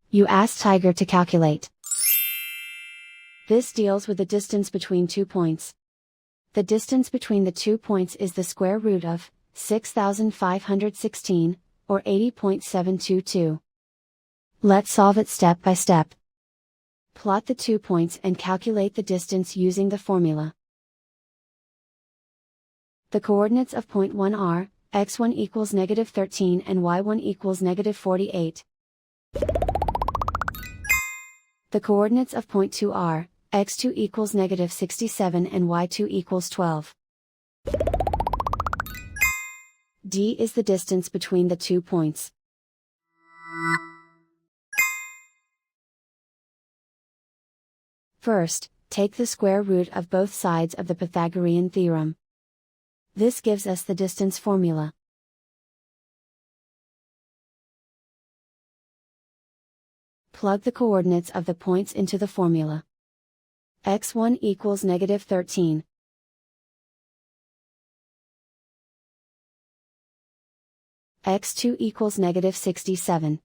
You ask Tiger to calculate. This deals with the distance between 2 points. The distance between the 2 points is the square root of 6,516, or 80.722. Let's solve it step by step. Plot the 2 points and calculate the distance using the formula. The coordinates of point 1 are, x1 equals -13 and y1 equals -48. The coordinates of point 2 are, x2 equals -67 and y2 equals 12. D is the distance between the 2 points. First, take the square root of both sides of the Pythagorean theorem. This gives us the distance formula. Plug the coordinates of the points into the formula. x1 equals -13. x2 equals -67.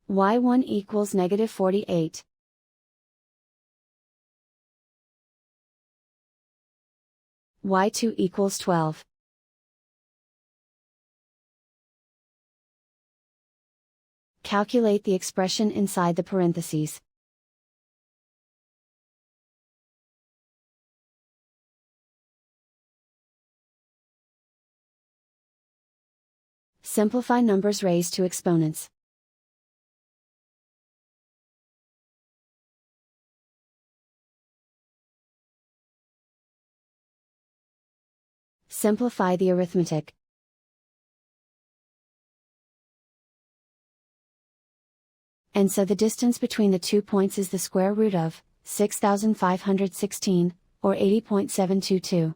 y1 equals -48. y2 equals 12. Calculate the expression inside the parentheses. Simplify numbers raised to exponents. Simplify the arithmetic. And so the distance between the 2 points is the square root of 6,516, or 80.722.